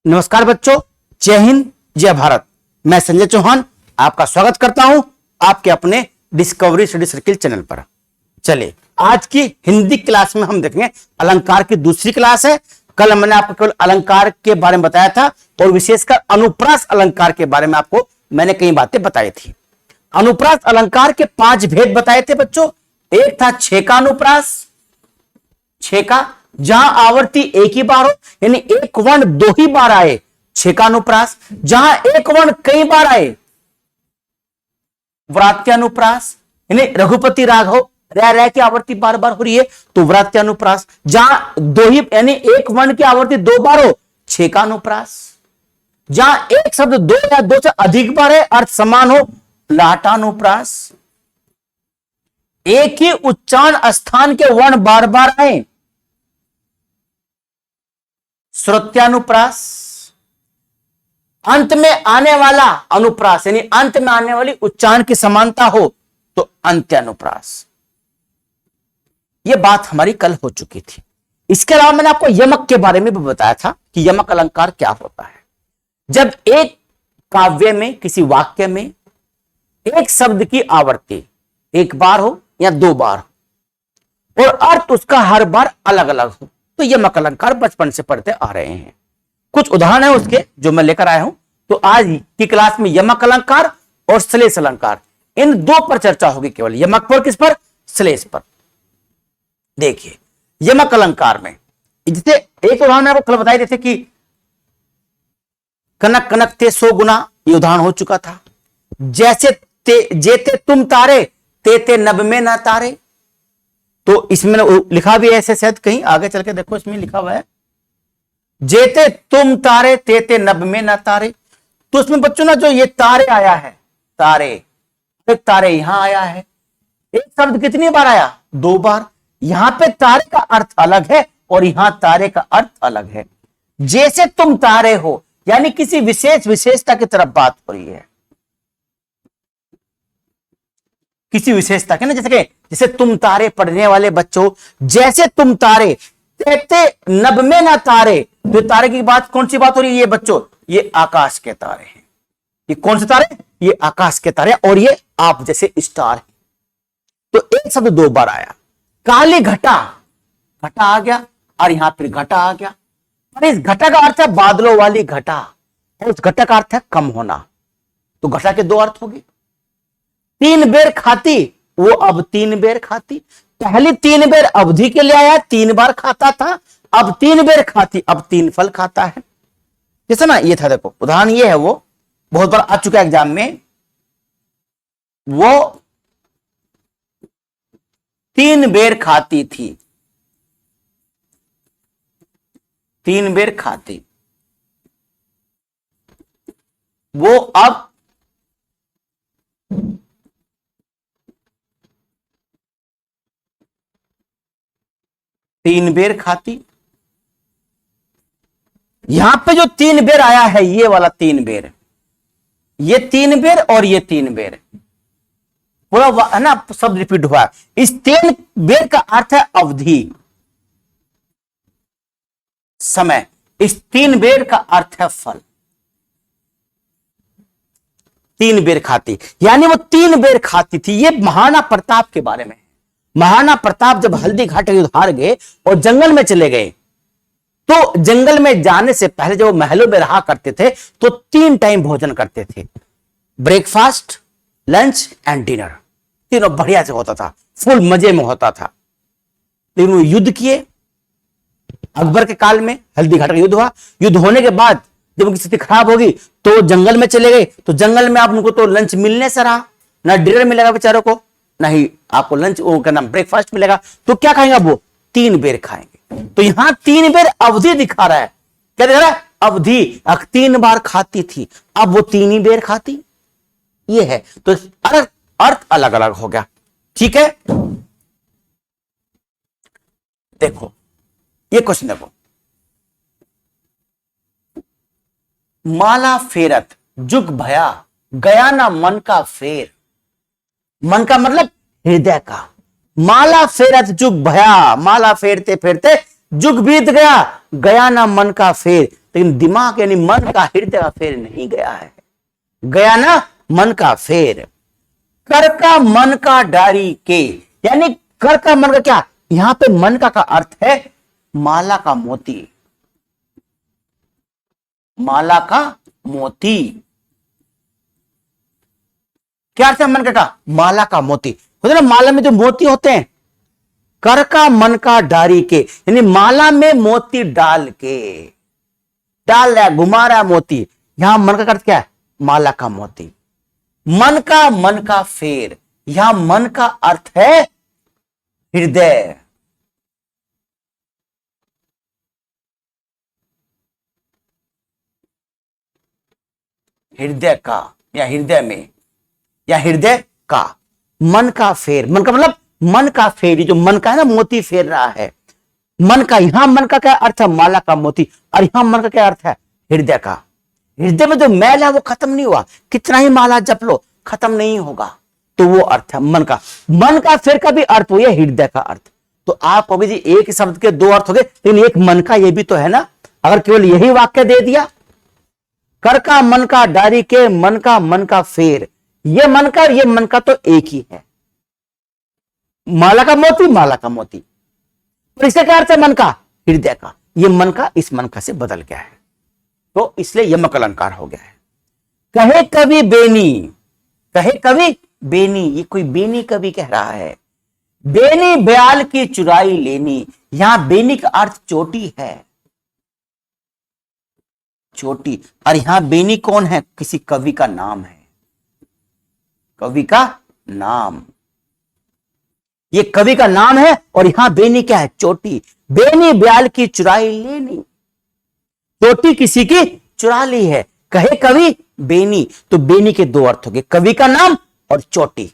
नमस्कार बच्चों, जय हिंद, जय भारत। मैं संजय चौहान आपका स्वागत करता हूं आपके अपने डिस्कवरी स्टडी सर्किल चैनल पर। चलिए, आज की हिंदी क्लास में हम देखेंगे अलंकार की दूसरी क्लास है। कल मैंने आपको केवल अलंकार के बारे में बताया था और विशेषकर अनुप्रास अलंकार के बारे में आपको मैंने कई बातें बताई थी। अनुप्रास अलंकार के 5 भेद बताए थे बच्चों। एक था छेका अनुप्रास, छेका जहां आवर्ती एक ही बार हो, यानी एक वर्ण 2 ही बार आए, छेकानुप्रास। जहां एक वर्ण कई बार आए, व्रात्यानुप्रास, यानी रघुपति राघव रह रह की आवर्ती बार बार हो रही है तो व्रात्यानुप्रास। जहां 2 ही यानी एक वर्ण की आवर्ती 2 बार हो, छेकानुप्रास। जहां एक शब्द 2 या 2 से अधिक बार है, अर्थ समान हो, लाटानुप्रास। एक ही उच्चारण स्थान के वर्ण बार बार आए, श्रुत्यानुप्रास। अंत में आने वाला अनुप्रास, यानी अंत में आने वाली उच्चारण की समानता हो तो अंत्यानुप्रास। यह बात हमारी कल हो चुकी थी। इसके अलावा मैंने आपको यमक के बारे में भी बताया था कि यमक अलंकार क्या होता है। जब एक काव्य में, किसी वाक्य में एक शब्द की आवर्ती एक बार हो या 2 बार हो और अर्थ उसका हर बार अलग अलग हो, तो यमक अलंकार बचपन से पढ़ते आ रहे हैं। कुछ उदाहरण है उसके जो मैं लेकर आया हूं। तो आज की क्लास में यमक अलंकार और श्लेष अलंकार, इन 2 पर चर्चा होगी, केवल यमक पर, किस पर, श्लेष पर। देखिए यमक अलंकार में जैसे एक उदाहरण आपको कल बताए थे कि कनक कनक ते 100 गुना, ये उदाहरण हो चुका था। जैसे जेते तुम तारे ते नभ में ना तारे, तो इसमें लिखा भी है ऐसे, शायद कहीं आगे चल के देखो, इसमें लिखा हुआ है जेते तुम तारे ते नभ में ना तारे। तो उसमें बच्चों ना जो ये तारे आया है, तारे, एक तारे यहां आया है, एक शब्द कितनी बार आया, 2 बार। यहां पे तारे का अर्थ अलग है और यहां तारे का अर्थ अलग है। जैसे तुम तारे हो, यानी किसी विशेष विशेषता की तरफ बात हो रही है, किसी विशेषता के ना, जैसे तुम तारे पढ़ने वाले बच्चों, जैसे तुम तारे ते नभ में ना तारे। जो तारे की बात, कौन सी बात हो रही है ये बच्चों, ये आकाश के तारे हैं। ये कौन से तारे, ये आकाश के तारे, और ये आप जैसे स्टार है। तो एक शब्द 2 बार आया। काली घटा, घटा आ गया और यहां फिर घटा आ गया, और इस घटा का अर्थ है बादलों वाली घटा, और उस घटा का अर्थ है कम होना। तो घटा के 2 अर्थ हो गए। 3 बेर खाती, वो अब 3 बेर खाती। पहले 3 बेर अवधि के लिए आया, 3 बार खाता था, अब 3 बेर खाती, अब 3 फल खाता है। जैसे ना ये था, देखो उदाहरण ये है, वो बहुत बार आ चुका है एग्जाम में। वो 3 बेर खाती थी, 3 बेर खाती, वो अब 3 बेर खाती। यहां पे जो 3 बेर आया है, ये वाला 3 बेर, ये 3 बेर और ये 3 बेर, पूरा है ना शब्द रिपीट हुआ। इस 3 बेर का अर्थ है अवधि, समय। इस 3 बेर का अर्थ है फल। 3 बेर खाती, यानी वो 3 बेर खाती थी। ये महाराणा प्रताप के बारे में। महाराणा प्रताप जब हल्दी घाटी युद्ध हार गए और जंगल में चले गए, तो जंगल में जाने से पहले जब वो महलों में रहा करते थे तो 3 टाइम भोजन करते थे, ब्रेकफास्ट, लंच एंड डिनर। तीनों बढ़िया से होता था, फुल मजे में होता था। लेकिन वो युद्ध किए। अकबर के काल में हल्दी घाटी का युद्ध हुआ। युद्ध होने के बाद जब उनकी स्थिति खराब होगी तो जंगल में चले गए। तो जंगल में आप उनको तो लंच मिलने से रहा, ना डिनर मिलेगा बेचारों को, नहीं आपको लंच, वो क्या नाम, ब्रेकफास्ट मिलेगा। तो क्या खाएंगे वो, 3 बेर खाएंगे। तो यहां 3 बेर अवधि दिखा रहा है। क्या दिखा रहा है, अवधि। 3 बार खाती थी, अब वो 3 ही बेर खाती, ये है। तो अर्थ अलग अलग हो गया, ठीक है। देखो ये क्वेश्चन देखो, माला फेरत जुग भया, गया ना मन का फेर। मन का मतलब हृदय का। माला फेरत जुग भया, माला फेरते फेरते जुग बीत गया, गया ना मन का फेर। लेकिन दिमाग यानी मन का, हृदय का फेर नहीं गया है। गया ना मन का फेर। कर का मन का डारी के, यानी कर का मन का क्या, यहां पे मन का अर्थ है माला का मोती। माला का मोती क्या अर्थ है मन का? माला का मोती होता है ना, माला में जो मोती होते हैं। कर का मन का डारी के, यानी माला में मोती डाल के, डाल रहा है, घुमा रहा है मोती। यहां मन का अर्थ क्या है? माला का मोती। मन का फेर, यहां मन का अर्थ है हृदय। हृदय का या हृदय में या हृदय का। मन का फेर, मन का मतलब मन का फेर, जो मन का है ना, मोती फेर रहा है। मन का, यहां मन का क्या अर्थ है? माला का मोती। और यहां मन का क्या अर्थ है? हृदय का। हृदय में जो मैल है वो खत्म नहीं हुआ, कितना ही माला जप लो खत्म नहीं होगा, तो वो अर्थ है मन का। मन का फेर का भी अर्थ हुआ हृदय का अर्थ। तो आप कभी जी एक शब्द के दो अर्थ हो गए, लेकिन एक मन का ये भी तो है ना। अगर केवल यही वाक्य दे दिया, कर का मन का डारी के, मन का फेर, ये मन का और ये मन का तो एक ही है। माला का मोती, माला का मोती। और इसका क्या अर्थ है? मन का, हृदय का। ये मन का इस मन का से बदल गया है, तो इसलिए यमक अलंकार हो गया है। कहे कवि बेनी, कहे कवि बेनी, ये कोई बेनी कवि कह रहा है। बेनी ब्याल की चुराई लेनी, यहां बेनी का अर्थ चोटी है, चोटी। और यहां बेनी कौन है? किसी कवि का नाम है, कवि का नाम। ये कवि का नाम है और यहां बेनी क्या है? चोटी। बेनी ब्याल की चुराई लेनी, चोटी किसी की चुरा ली है। कहे कवि बेनी, तो बेनी के दो अर्थ हो गए, कवि का नाम और चोटी।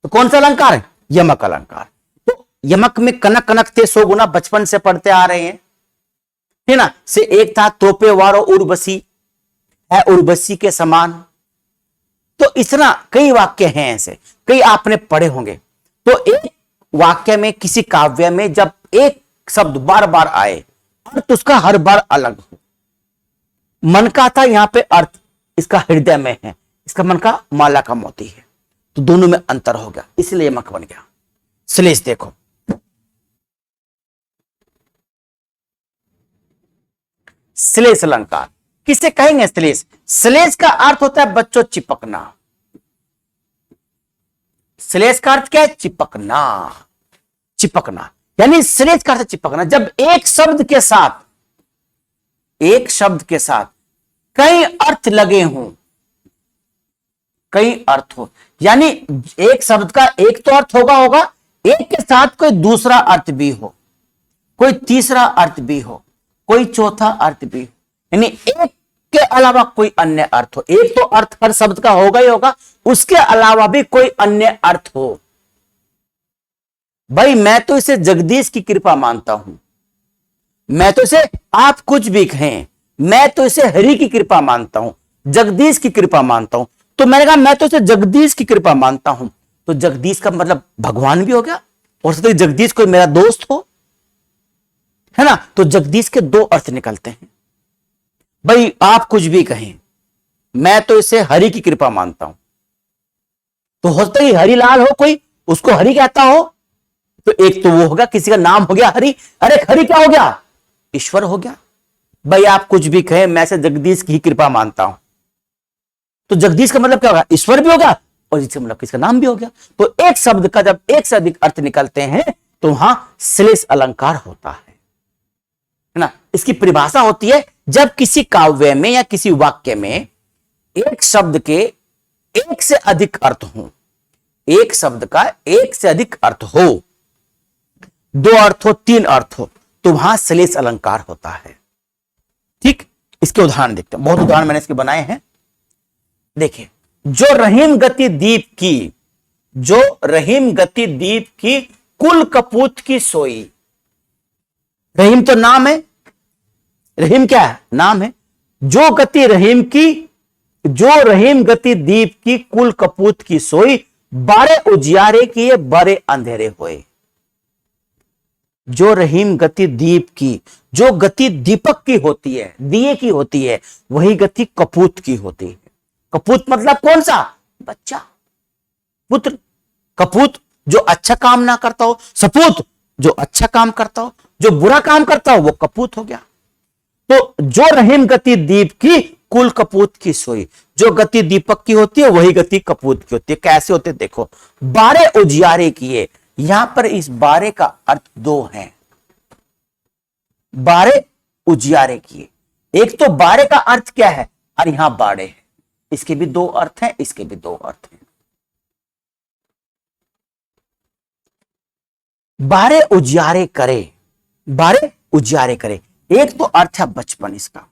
तो कौन सा अलंकार है? यमक अलंकार। तो यमक में कनक कनक थे सो गुना, बचपन से पढ़ते आ रहे हैं, है ना। से एक था तोपे वारो उर्वशी, है उर्वशी के समान। तो इतना कई वाक्य हैं ऐसे, कई आपने पढ़े होंगे। तो एक वाक्य में, किसी काव्य में जब एक शब्द बार बार आए, अर्थ उसका हर बार अलग हो। मन का था यहां पे अर्थ, इसका हृदय में है, इसका मन का माला का मोती है, तो दोनों में अंतर हो गया, इसलिए यमक बन गया। श्लेष देखो, श्लेष अलंकार किसे कहेंगे? श्लेष। श्लेष का अर्थ होता है बच्चों चिपकना। श्लेष का अर्थ क्या है? चिपकना, चिपकना। यानी श्लेष का अर्थ चिपकना, जब एक शब्द के साथ, एक शब्द के साथ कई अर्थ लगे हों, कई अर्थ हो, यानी एक शब्द का एक तो अर्थ होगा, एक के साथ कोई दूसरा अर्थ भी हो, कोई तीसरा अर्थ भी हो, कोई चौथा अर्थ भी हो, यानी एक के अलावा कोई अन्य अर्थ हो। एक तो अर्थ हर शब्द का होगा ही होगा, उसके अलावा भी कोई अन्य अर्थ हो। भाई मैं तो इसे जगदीश की कृपा मानता हूं, मैं तो इसे, आप कुछ भी कहें, मैं तो इसे हरि की कृपा मानता हूं, जगदीश की कृपा मानता हूं। तो मैंने कहा मैं तो इसे जगदीश की कृपा मानता हूं, तो जगदीश का मतलब भगवान भी हो गया, और सकता है जगदीश कोई मेरा दोस्त हो, है ना। तो जगदीश के दो अर्थ निकलते हैं। भाई आप कुछ भी कहें, मैं तो इसे हरि की कृपा मानता हूं, तो हो सकता है हरिलाल हो कोई, उसको हरि कहता हो, तो एक तो वो होगा, किसी का नाम हो गया हरि। अरे हरि क्या हो गया? ईश्वर हो गया। भाई आप कुछ भी कहें, मैं से जगदीश की कृपा मानता हूं, तो जगदीश का मतलब क्या होगा? ईश्वर भी होगा, और इसका मतलब किसका नाम भी हो गया। तो एक शब्द का जब एक से अधिक अर्थ निकलते हैं, तो वहां श्लेष अलंकार होता है ना। इसकी परिभाषा होती है, जब किसी काव्य में या किसी वाक्य में एक शब्द के एक से अधिक अर्थ हो, एक शब्द का एक से अधिक अर्थ हो, दो अर्थ हो, तीन अर्थ हो, तो वहां श्लेष अलंकार होता है। ठीक, इसके उदाहरण देखते हैं, बहुत उदाहरण मैंने इसके बनाए हैं। देखिए, जो रहीम गति दीप की, जो रहीम गति दीप की, कुल कपूत की सोई। रहीम तो नाम है, रहीम क्या है? नाम है। जो गति रहीम की, जो रहीम गति दीप की, कुल कपूत की सोई, बारे उजियारे किए बड़े अंधेरे होए। जो रहीम गति दीप की, जो गति दीपक की होती है, दिए की होती है, वही गति कपूत की होती है। कपूत मतलब कौन सा? बच्चा, पुत्र। कपूत जो अच्छा काम ना करता हो, सपूत जो अच्छा काम करता हो, जो बुरा काम करता हो वो कपूत हो गया। तो जो रहीम गति दीप की, कुल कपूत की सोई। जो गति दीपक की होती है वही गति कपूत की होती है। कैसे होते देखो, 12 उजियारे किए। यहां पर इस 12 का अर्थ दो है। 12 उजियारे किए, एक तो 12 का अर्थ क्या है, और यहां 12 है। इसके भी दो अर्थ हैं, इसके भी दो अर्थ हैं। 12 उजियारे करे, 12 उजियारे करे। एक तो अर्थ है बचपन इसका,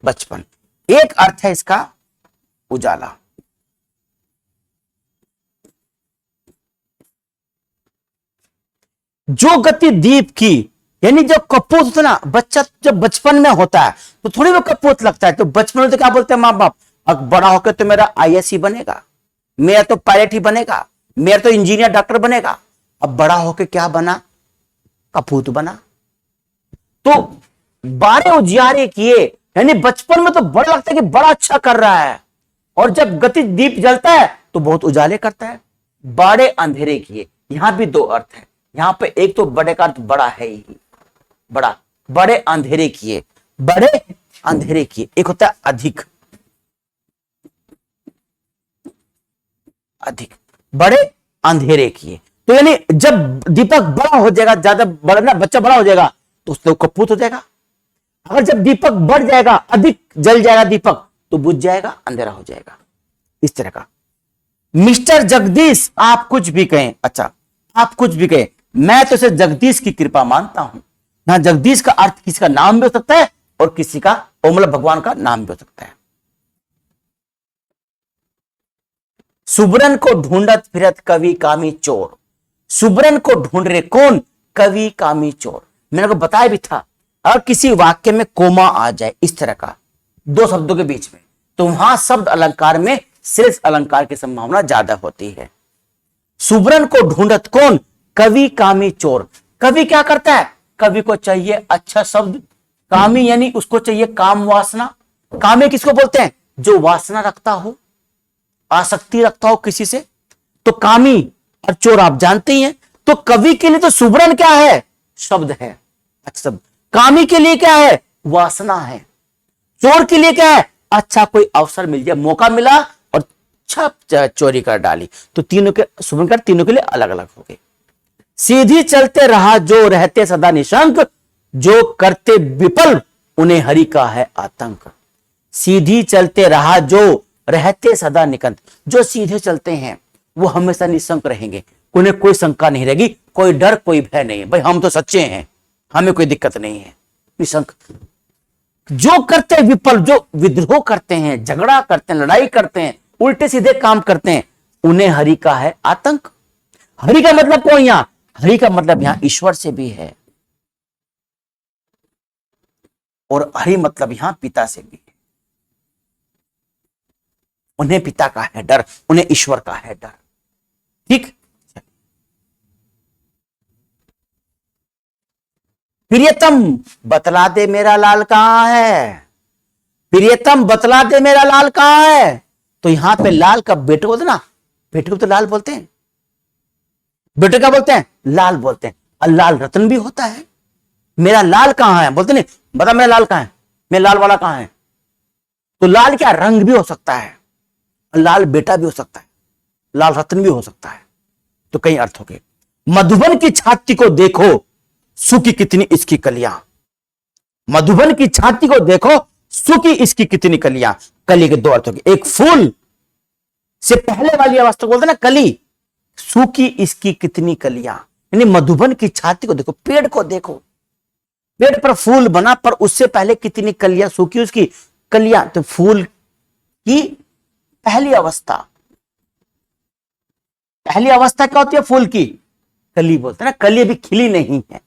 बचपन। एक अर्थ है इसका उजाला। जो गति दीप की, यानी जब कपूत होता ना, बच्चा जब बचपन में होता है तो थोड़ी वो कपूत लगता है। तो बचपन में तो क्या बोलते हैं माँ बाप, अब बड़ा होकर तो मेरा आईएएस ही बनेगा, मेरा तो पायलट ही बनेगा, मेरा तो इंजीनियर डॉक्टर बनेगा। अब बड़ा होकर क्या बना, कपूत बना। तो 12 उजियारे किए, यानी बचपन में तो बड़ा लगता है कि बड़ा अच्छा कर रहा है, और जब गति दीप जलता है तो बहुत उजाले करता है। 12 अंधेरे किए, यहां भी दो अर्थ है। यहां पे एक तो बड़े का अर्थ बड़ा है ही, बड़ा। बड़े अंधेरे किए, बड़े अंधेरे किए। एक होता है अधिक, अधिक। बड़े अंधेरे किए, तो यानी जब दीपक बड़ा हो जाएगा, ज्यादा बड़ा ना, बच्चा बड़ा हो जाएगा तो उससे कपूत हो जाएगा। अगर जब दीपक बढ़ जाएगा, अधिक जल जाएगा दीपक, तो बुझ जाएगा, अंधेरा हो जाएगा। इस तरह का। मिस्टर जगदीश आप कुछ भी कहें, अच्छा आप कुछ भी कहें, मैं तो इसे जगदीश की कृपा मानता हूं। ना जगदीश का अर्थ किसी का नाम भी हो सकता है और किसी का मतलब भगवान का नाम भी हो सकता है। सुबरन को ढूंढत फिरत कवि कामी चोर। सुबरन को ढूंढ रहे कौन, कवि कामी चोर। मैंने को बताया भी था, अगर किसी वाक्य में कोमा आ जाए इस तरह का दो शब्दों के बीच में, तो वहां शब्द अलंकार में शेष अलंकार की संभावना ज्यादा होती है। सुबरन को ढूंढत कौन, कवि कामी चोर। कवि क्या करता है, कवि को चाहिए अच्छा शब्द। कामी यानी उसको चाहिए काम वासना। कामी किसको बोलते हैं, जो वासना रखता हो, आसक्ति रखता हो किसी से, तो कामी। और चोर आप जानते ही हैं। तो कवि के लिए तो सुबरन क्या है, शब्द है, अच्छा शब्द। कामी के लिए क्या है, वासना है। चोर के लिए क्या है, अच्छा कोई अवसर मिल जाए, मौका मिला और अच्छा चोरी कर डाली। तो तीनों के सुबरन कर तीनों के लिए अलग अलग हो गए। सीधी चलते रहा जो रहते सदा निशंक, जो करते विपल उन्हें हरि का है आतंक। सीधी चलते रहा जो रहते सदा निकंत, जो सीधे चलते हैं वो हमेशा निशंक रहेंगे, उन्हें कोई शंका नहीं रहेगी, कोई डर कोई भय नहीं है। भाई हम तो सच्चे हैं, हमें कोई दिक्कत नहीं है, निशंक। जो करते विपल, जो विद्रोह करते हैं, झगड़ा करते हैं, लड़ाई करते हैं, उल्टे सीधे काम करते हैं, उन्हें हरि का है आतंक। हरि का मतलब कौन, यहां हरि का मतलब यहां ईश्वर से भी है, और हरि मतलब यहां पिता से भी है। उन्हें पिता का है डर, उन्हें ईश्वर का है डर। ठीक। प्रियतम बतला दे मेरा लाल कहां है। प्रियतम बतला दे मेरा लाल कहां है। तो यहां पे लाल का बेटे बोलते ना, बेटे को तो लाल बोलते हैं, बेटे क्या बोलते हैं, लाल बोलते हैं। और लाल रतन भी होता है। मेरा लाल कहां है बोलते नहीं, बता मेरा लाल कहां है, मेरा लाल वाला कहां है। तो लाल क्या रंग भी हो सकता है, लाल बेटा भी हो सकता है, लाल रत्न भी हो सकता है। तो कई अर्थ हो गए। मधुबन की छाती को देखो सूखी कितनी इसकी कलियां। मधुबन की छाती को देखो सूखी इसकी कितनी कलियां। कली के दो अर्थ हो गए, एक फूल से पहले वाली अवस्था बोलते ना कली, सूखी इसकी कितनी कलियां, यानी मधुबन की छाती को देखो, पेड़ को देखो, पेड़ पर फूल बना पर उससे पहले कितनी कलियां सूखी उसकी कलियां। तो फूल की पहली अवस्था, पहली अवस्था क्या होती है फूल की, कली बोलते हैं ना, कली अभी खिली नहीं है।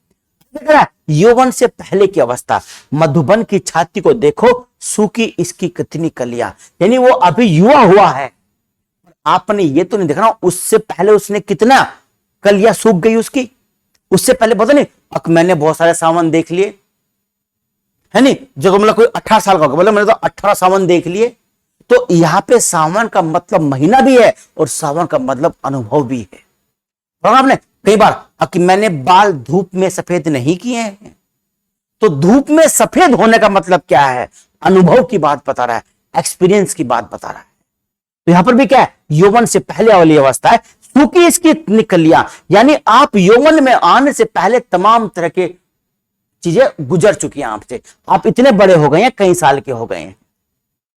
यौवन से पहले की अवस्था, मधुबन की छाती को देखो सूखी इसकी कितनी कलियां, यानी वो अभी युवा हुआ है, आपने ये तो नहीं देखना उससे पहले उसने कितना कलियां सूख गई उसकी, उससे पहले पता नहीं मैंने बहुत सारे सावन देख लिए, है नहीं, जो मतलब कोई 18 साल का होगा बोले मैंने तो 18 सावन देख लिए। तो यहां पे सावन का मतलब महीना भी है और सावन का मतलब अनुभव भी है। और आपने कई बार कि मैंने बाल धूप में सफेद नहीं किए हैं, तो धूप में सफेद होने का मतलब क्या है, अनुभव की बात बता रहा है, एक्सपीरियंस की बात बता रहा है। तो यहां पर भी क्या है, यौवन से पहले वाली अवस्था है, सूखी इसकी निकलियां, यानी आप यौवन में आने से पहले तमाम तरह के चीजें गुजर चुकी हैं आपसे, आप इतने बड़े हो गए हैं, कई साल के हो गए हैं,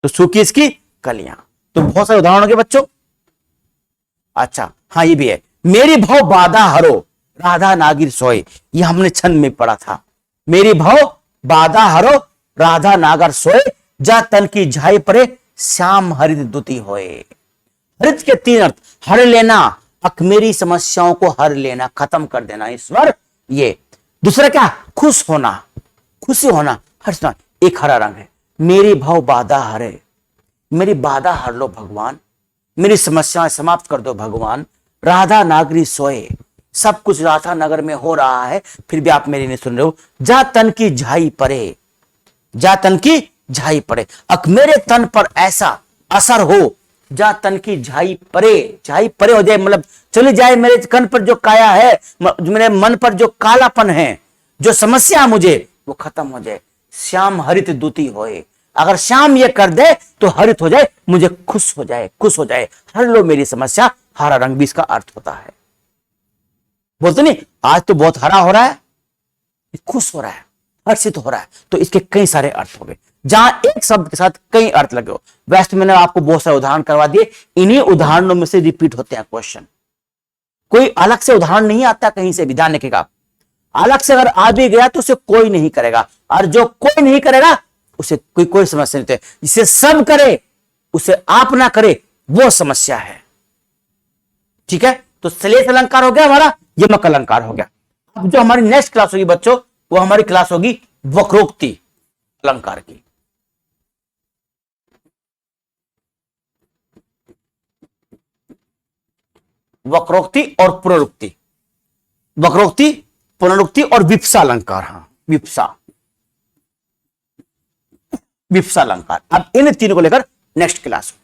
तो सूखी इसकी कलियां। तो बहुत सारे उदाहरण हो गए बच्चों। अच्छा हाँ ये भी है, मेरी भव बाधा हरो राधा नागिर सोए, ये हमने छंद में पढ़ा था। मेरी भव बाधा हरो राधा नागर सोए, जा तन की झाई परे श्याम हरित दुति होए। हरित के 3 अर्थ, हर लेना, अक मेरी समस्याओं को हर लेना, खत्म कर देना ईश्वर। ये दूसरा क्या, खुश होना, खुशी होना, हर्षना। एक हरा रंग है, मेरी भव बाधा हरे, मेरी बाधा हर लो भगवान, मेरी समस्याएं समाप्त कर दो भगवान। राधा नागरी सोए, सब कुछ राधा नगर में हो रहा है फिर भी आप मेरी नहीं सुन रहे हो। जा तन की झाई पड़े, जा तन की झाई पड़े, अक मेरे तन पर ऐसा असर हो, जा तन की झाई परे, झाई परे हो जाए, मतलब चली जाए मेरे कन पर जो काया है, मेरे मन पर जो कालापन है, जो समस्या मुझे, वो खत्म हो जाए। श्याम हरित दूती होए, अगर श्याम ये कर दे तो हरित हो जाए, मुझे खुश हो जाए, खुश हो जाए, हर लो मेरी समस्या। हरा रंग भी इसका अर्थ होता है। बोलते नहीं आज तो बहुत हरा हो रहा है, खुश हो रहा है, हर्षित हो रहा है, तो इसके कई सारे अर्थ हो गए, जहां एक शब्द के साथ कई अर्थ लगे हो। वैसे मैंने आपको बहुत सारे उदाहरण करवा दिए, इन्हीं उदाहरणों में से रिपीट होते हैं क्वेश्चन, कोई अलग से उदाहरण नहीं आता कहीं से भी, ध्यान रखिएगा। अलग से अगर आ भी गया तो उसे कोई नहीं करेगा, और जो कोई नहीं करेगा उसे कोई समस्या नहीं होती। जिसे सब करे उसे आप ना करे, वो समस्या है। ठीक है, तो श्लेष अलंकार हो गया हमारा, यमक अलंकार हो गया। अब जो हमारी नेक्स्ट क्लास होगी बच्चों, वो हमारी क्लास होगी वक्रोक्ति अलंकार की। वक्रोक्ति और पुनरुक्ति, वक्रोक्ति, पुनरुक्ति और विप्सा अलंकार। हाँ विप्सा, विप्सा अलंकार। अब इन तीनों को लेकर नेक्स्ट क्लास होगी।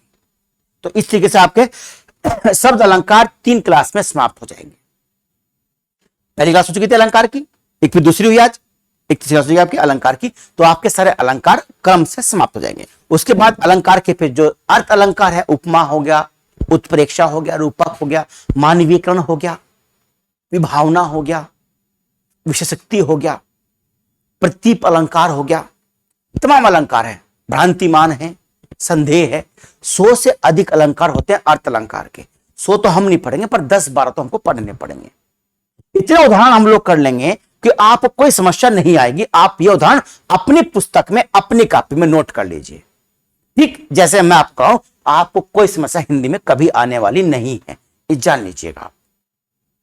तो इस तरीके से आपके शब्द अलंकार 3 क्लास में समाप्त हो जाएंगे। पहली क्लास हो चुकी थी अलंकार की, एक फिर दूसरी हुई आज, एक तीसरी क्लास हुई आपकी अलंकार की। तो आपके सारे अलंकार क्रम से समाप्त हो जाएंगे। उसके बाद अलंकार के फिर जो अर्थ अलंकार है, उपमा हो गया, उत्प्रेक्षा हो गया, रूपक हो गया, मानवीकरण हो गया, विभावना हो गया, विशेषक्ति हो गया, प्रतीप अलंकार हो गया, तमाम अलंकार है, भ्रांतिमान है, संदेह है। 100 से अधिक अलंकार होते हैं अर्थ अलंकार के। 100 तो हम नहीं पढ़ेंगे, पर 10-12 तो हमको पढ़ने पड़ेंगे। इतने उदाहरण हम लोग कर लेंगे कि आपको कोई समस्या नहीं आएगी। आप ये उदाहरण अपनी पुस्तक में, अपनी कॉपी में नोट कर लीजिए। ठीक जैसे मैं आपको कहूं, आपको कोई समस्या हिंदी में कभी आने वाली नहीं है, ये जान लीजिएगा।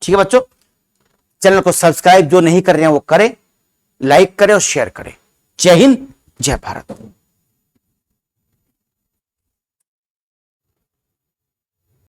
ठीक है बच्चों, चैनल को सब्सक्राइब जो नहीं कर रहे हैं वो करें, लाइक करें और शेयर करें। जय हिंद, जय भारत।